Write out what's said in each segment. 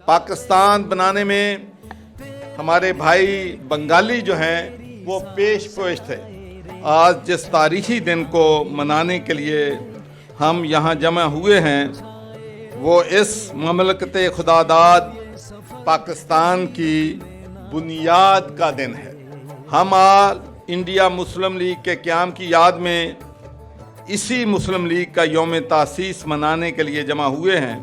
पाकिस्तान बनाने में हमारे भाई बंगाली जो हैं वो पेश पेश थे। आज जिस तारीखी दिन को मनाने के लिए हम यहाँ जमा हुए हैं वो इस ममलकत खुदादाद पाकिस्तान की बुनियाद का दिन है। हम आज इंडिया मुस्लिम लीग के क़याम की याद में इसी मुस्लिम लीग का यौम तासीस मनाने के लिए जमा हुए हैं।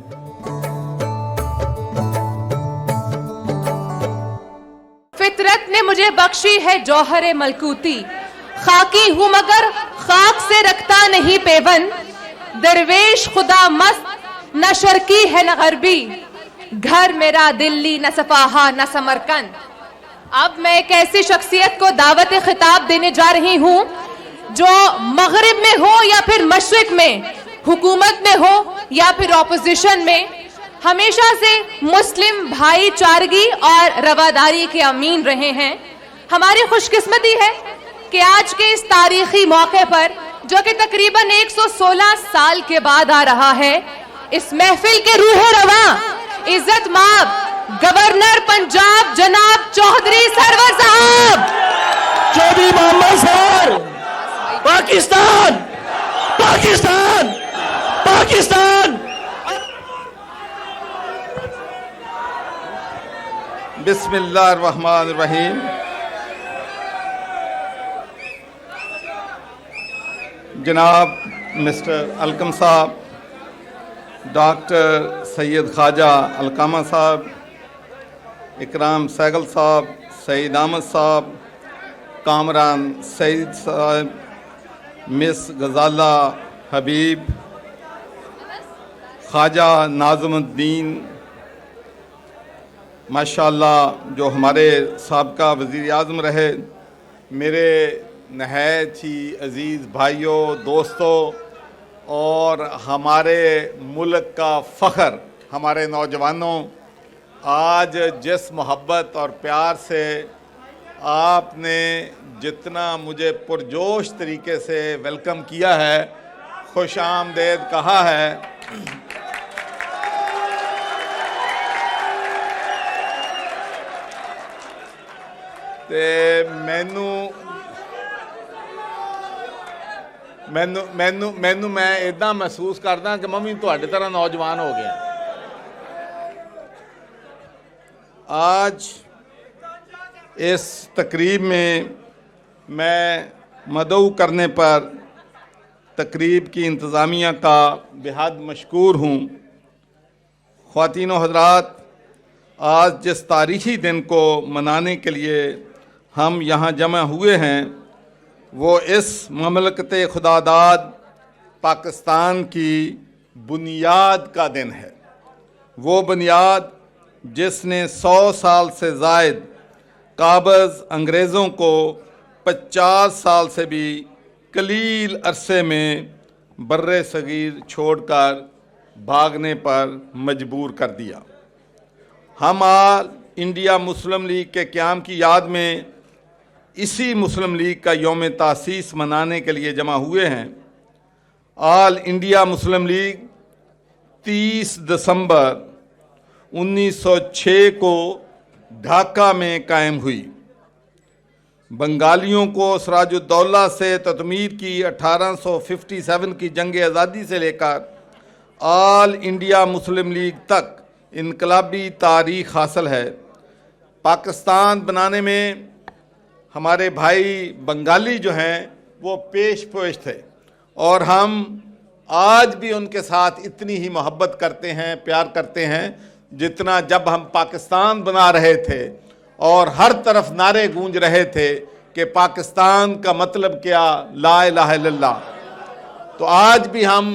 फितरत ने मुझे बख्शी है जौहर मलकूती, खाकी हूँ मगर खाक से रखता नहीं पेवन, दरवेश खुदा मस्त न शर्की है न गरबी, घर मेरा दिल्ली न सफाहा न समरकंद। अब मैं एक ऐसी शख्सियत को दावत खिताब देने जा रही हूँ जो मगरिब में हो या फिर मशरिक में, हुकूमत में हो या फिर ऑपोजिशन में, हमेशा से मुस्लिम भाईचारगी और रवादारी के अमीन रहे हैं। हमारी खुशकिस्मती है कि आज के इस तारीखी मौके पर, जो कि तकरीबन 116 साल के बाद आ रहा है, इस महफिल के रूह रवा इज्जत माब गवर्नर पंजाब जनाब चौधरी सरवर साहब, चौधरी मोहम्मद सर, पाकिस्तान पाकिस्तान पाकिस्तान। बिस्मिल्लाहिर्रहमानिर्रहीम। जनाब मिस्टर अलकम साहब, डॉक्टर सैयद ख्वाजा अलकामा साहब, इकराम सैगल साहब, सईद अहमद साहब, कामरान सईद साहब, मिस गजाला हबीब, ख्वाजा नाज़मुद्दीन, माशाअल्लाह जो हमारे साबका वज़ीर आज़म रहे, मेरे नहायत ही अज़ीज़ भाइयों, दोस्तों और हमारे मुल्क का फ़ख्र, हमारे नौजवानों, आज जिस मोहब्बत और प्यार से आपने जितना मुझे पुरजोश तरीके से वेलकम किया है, खुश आमदेद कहा है, ते मैनू मैं इदा महसूस करदा कि मैं भी तुहाडे तरह नौजवान हो गया। आज इस तकरीब में मैं मदऊ करने पर तकरीब की इंतज़ामिया का बेहद मशकूर हूँ। ख़वातीन व हज़रात, आज जिस तारीख़ी दिन को मनाने के लिए हम यहाँ जमा हुए हैं वो इस ममलकत खुदादाद पाकिस्तान की बुनियाद का दिन है। वो बुनियाद जिसने 100 साल से ज़ायद काबज़ अंग्रेज़ों को 50 साल से भी कलील अरसे में बर्रे सगीर छोड़कर भागने पर मजबूर कर दिया। हम आज इंडिया मुस्लिम लीग के क़याम की याद में इसी मुस्लिम लीग का यौम तासीस मनाने के लिए जमा हुए हैं। ऑल इंडिया मुस्लिम लीग 30 दिसंबर 1906 को ढाका में कायम हुई। बंगालियों को सिराजुद्दौला से ततमीर की 1857 की जंग आज़ादी से लेकर ऑल इंडिया मुस्लिम लीग तक इनकलाबी तारीख़ हासिल है। पाकिस्तान बनाने में हमारे भाई बंगाली जो हैं वो पेश पेश थे और हम आज भी उनके साथ इतनी ही मोहब्बत करते हैं, प्यार करते हैं जितना जब हम पाकिस्तान बना रहे थे और हर तरफ नारे गूंज रहे थे कि पाकिस्तान का मतलब क्या, ला इलाहा इल्लल्लाह। तो आज भी हम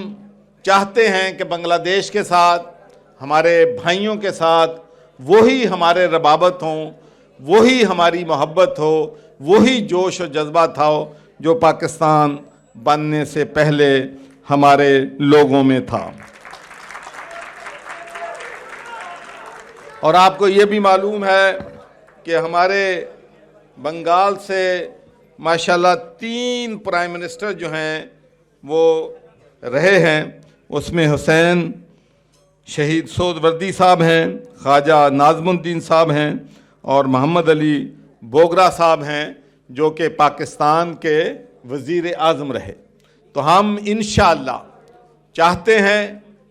चाहते हैं कि बांग्लादेश के साथ, हमारे भाइयों के साथ वही हमारे रबाबत हों, वही हमारी मोहब्बत हो, वही जोश और जज्बा था जो पाकिस्तान बनने से पहले हमारे लोगों में था। और आपको ये भी मालूम है कि हमारे बंगाल से माशाल्लाह 3 प्राइम मिनिस्टर जो हैं वो रहे हैं। उसमें हुसैन शहीद सोहरावर्दी साहब हैं, ख्वाजा नाज़मुद्दीन साहब हैं और मोहम्मद अली बोगरा साहब हैं जो कि पाकिस्तान के वज़ीर आज़म रहे। तो हम इंशाअल्लाह चाहते हैं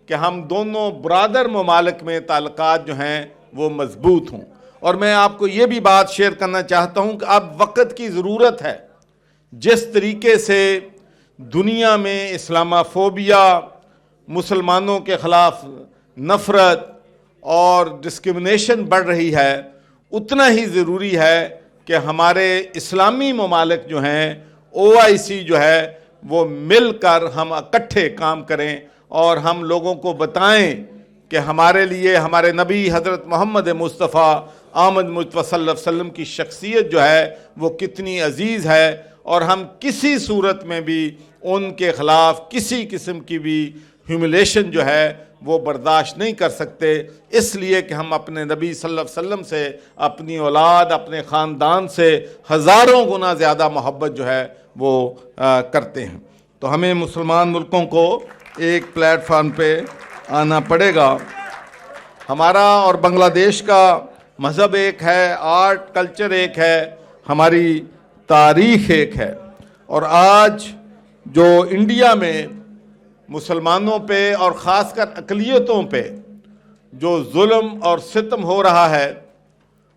कि हम दोनों बरादर ममालिक में ताल्लुकात जो हैं वो मजबूत हों। और मैं आपको ये भी बात शेयर करना चाहता हूँ कि अब वक्त की ज़रूरत है। जिस तरीके से दुनिया में इस्लामाफोबिया, मुसलमानों के ख़िलाफ़ नफ़रत और डिस्क्रिमिनेशन बढ़ रही है, उतना ही ज़रूरी है कि हमारे इस्लामी ममालिक जो हैं, OIC जो है, वो मिलकर हम इकट्ठे काम करें और हम लोगों को बताएं कि हमारे लिए हमारे नबी हज़रत मोहम्मद मुस्तफ़ा आमद मुस्तफ़ा सल्लल्लाहु अलैहि वसल्लम की शख्सियत जो है वो कितनी अजीज़ है और हम किसी सूरत में भी उनके ख़िलाफ़ किसी किस्म की भी ह्यूमिलेशन जो है वो बर्दाश्त नहीं कर सकते। इसलिए कि हम अपने नबी सल्लल्लाहु अलैहि वसल्लम से, अपनी औलाद, अपने ख़ानदान से हज़ारों गुना ज़्यादा मोहब्बत जो है वो करते हैं। तो हमें मुसलमान मुल्कों को एक प्लेटफार्म पे आना पड़ेगा। हमारा और बांग्लादेश का मज़हब एक है, आर्ट कल्चर एक है, हमारी तारीख़ एक है। और आज जो इंडिया में मुसलमानों पे और ख़ासकर अक़लियतों पे जो जुल्म और सितम हो रहा है,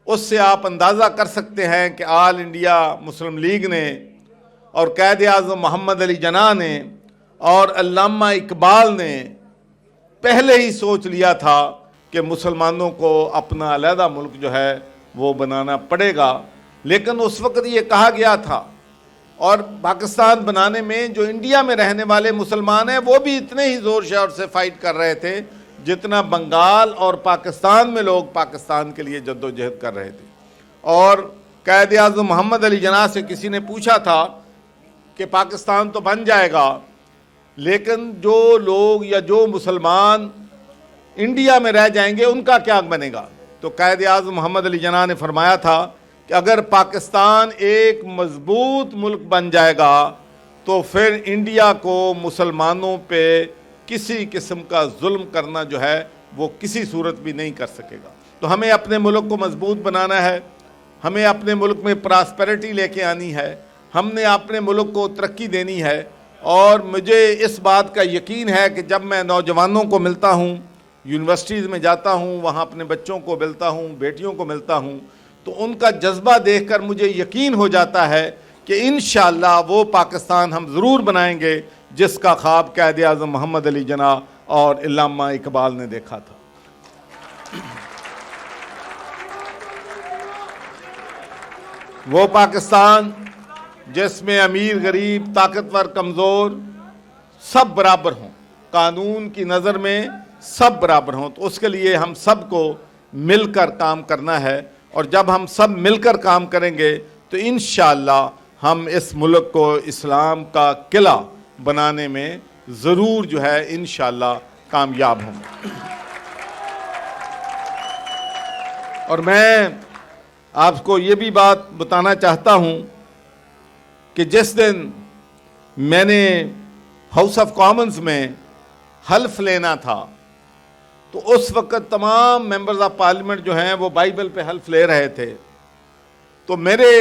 उससे आप अंदाज़ा कर सकते हैं कि आल इंडिया मुस्लिम लीग ने और क़ायद आज़म मोहम्मद अली जिन्ना ने और अल्लामा इकबाल ने पहले ही सोच लिया था कि मुसलमानों को अपना अलहदा मुल्क जो है वो बनाना पड़ेगा। लेकिन उस वक़्त ये कहा गया था, और पाकिस्तान बनाने में जो इंडिया में रहने वाले मुसलमान हैं वो भी इतने ही ज़ोर शोर से फ़ाइट कर रहे थे जितना बंगाल और पाकिस्तान में लोग पाकिस्तान के लिए जद्दोजहद कर रहे थे। और क़ायद आज़म मोहम्मद अली जिन्ना से किसी ने पूछा था कि पाकिस्तान तो बन जाएगा, लेकिन जो लोग या जो मुसलमान इंडिया में रह जाएंगे उनका क्या बनेगा। तो क़ायद आज़म मोहम्मद अली जिन्ना ने फरमाया था कि अगर पाकिस्तान एक मजबूत मुल्क बन जाएगा तो फिर इंडिया को मुसलमानों पे किसी किस्म का जुल्म करना जो है वो किसी सूरत भी नहीं कर सकेगा। तो हमें अपने मुल्क को मजबूत बनाना है, हमें अपने मुल्क में प्रॉस्पेरिटी लेके आनी है, हमने अपने मुल्क को तरक्की देनी है। और मुझे इस बात का यकीन है कि जब मैं नौजवानों को मिलता हूँ, यूनिवर्सिटीज़ में जाता हूँ, वहाँ अपने बच्चों को मिलता हूँ, बेटियों को मिलता हूँ, तो उनका जज्बा देखकर मुझे यकीन हो जाता है कि इंशाअल्लाह वो पाकिस्तान हम ज़रूर बनाएंगे जिसका ख्वाब क़ायद आज़म मोहम्मद अली जिन्ना और अल्लामा इकबाल ने देखा था। वो पाकिस्तान जिसमें अमीर गरीब, ताकतवर कमज़ोर सब बराबर हों, कानून की नज़र में सब बराबर हों। तो उसके लिए हम सब को मिलकर काम करना है, और जब हम सब मिलकर काम करेंगे तो इंशाअल्लाह हम इस मुल्क को इस्लाम का किला बनाने में ज़रूर जो है इंशाअल्लाह कामयाब होंगे। और मैं आपको ये भी बात बताना चाहता हूँ कि जिस दिन मैंने हाउस ऑफ कॉमन्स में हल्फ लेना था तो उस वक़्त तमाम मेंबर्स ऑफ पार्लियामेंट जो हैं वो बाइबल पे हल्फ ले रहे थे। तो मेरे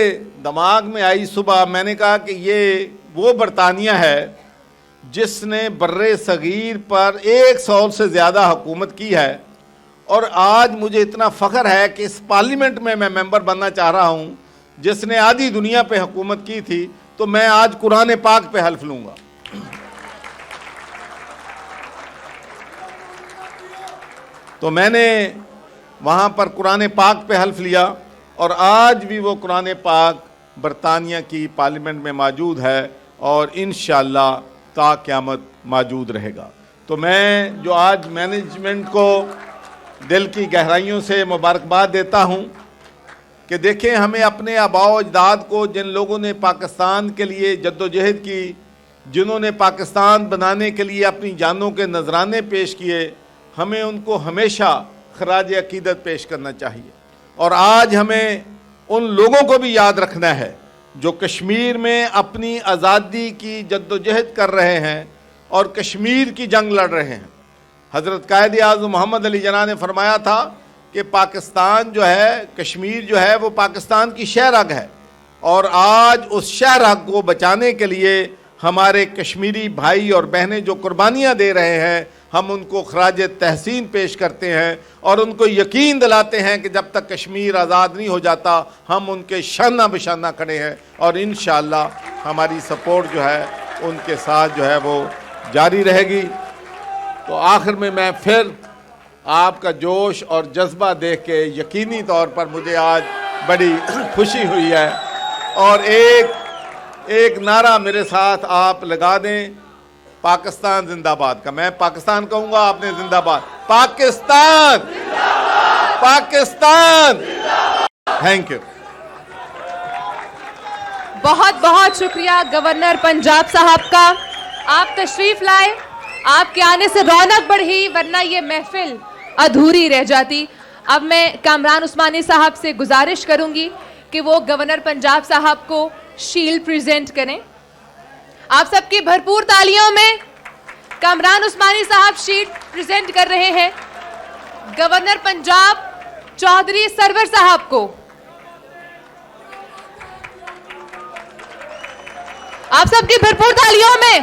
दिमाग में आई सुबह, मैंने कहा कि ये वो बरतानिया है जिसने बर्रे सगीर पर 100 से ज़्यादा हुकूमत की है, और आज मुझे इतना फ़ख्र है कि इस पार्लियामेंट में मैं मेंबर बनना चाह रहा हूँ जिसने आधी दुनिया पे हुकूमत की थी। तो मैं आज कुरान पाक पे हल्फ लूँगा। तो मैंने वहाँ पर कुरान पाक पे हल्फ लिया, और आज भी वो कुरान पाक बरतानिया की पार्लियामेंट में मौजूद है और इंशाअल्लाह ता क़यामत मौजूद रहेगा। तो मैं जो आज मैनेजमेंट को दिल की गहराइयों से मुबारकबाद देता हूँ कि देखें, हमें अपने आबाओ अजदाद को, जिन लोगों ने पाकिस्तान के लिए जद्दोजहद की, जिन्होंने पाकिस्तान बनाने के लिए अपनी जानों के नजराने पेश किए, हमें उनको हमेशा खराज अकीदत पेश करना चाहिए। और आज हमें उन लोगों को भी याद रखना है जो कश्मीर में अपनी आज़ादी की जद्दोजहद कर रहे हैं और कश्मीर की जंग लड़ रहे हैं। हज़रत क़ायद आज़म मोहम्मद अली जिन्ना ने फरमाया था کہ پاکستان جو ہے، کشمیر جو ہے وہ پاکستان کی شہرگ ہے، اور آج اس شہرگ کو بچانے کے لیے ہمارے کشمیری بھائی اور بہنیں جو قربانیاں دے رہے ہیں، ہم ان کو خراج تحسین پیش کرتے ہیں اور ان کو یقین دلاتے ہیں کہ جب تک کشمیر آزاد نہیں ہو جاتا ہم ان کے شانہ بشانہ کھڑے ہیں، اور انشاءاللہ ہماری سپورٹ جو ہے ان کے ساتھ جو ہے وہ جاری رہے گی۔ تو آخر میں پھر آپ کا جوش اور جذبہ دیکھ کے یقینی طور پر مجھے آج بڑی خوشی ہوئی ہے، اور ایک نعرہ میرے ساتھ آپ لگا دیں، پاکستان زندہ باد کا۔ میں پاکستان کہوں گا، آپ نے زندہ باد، پاکستان، پاکستان۔ Thank you. بہت بہت شکریہ گورنر پنجاب صاحب کا، آپ تشریف لائے، آپ کے آنے سے رونق بڑھی، ورنہ یہ محفل ادھوری رہ جاتی۔ اب میں کامران عثمانی صاحب سے گزارش کروں گی کہ وہ گورنر پنجاب صاحب کو شیلڈ پریزنٹ کریں۔ آپ سب کی بھرپور تالیوں میں کامران عثمانی صاحب شیلڈ پریزنٹ کر رہے ہیں گورنر پنجاب چودھری سرور صاحب کو۔ آپ سب کی بھرپور تالیوں میں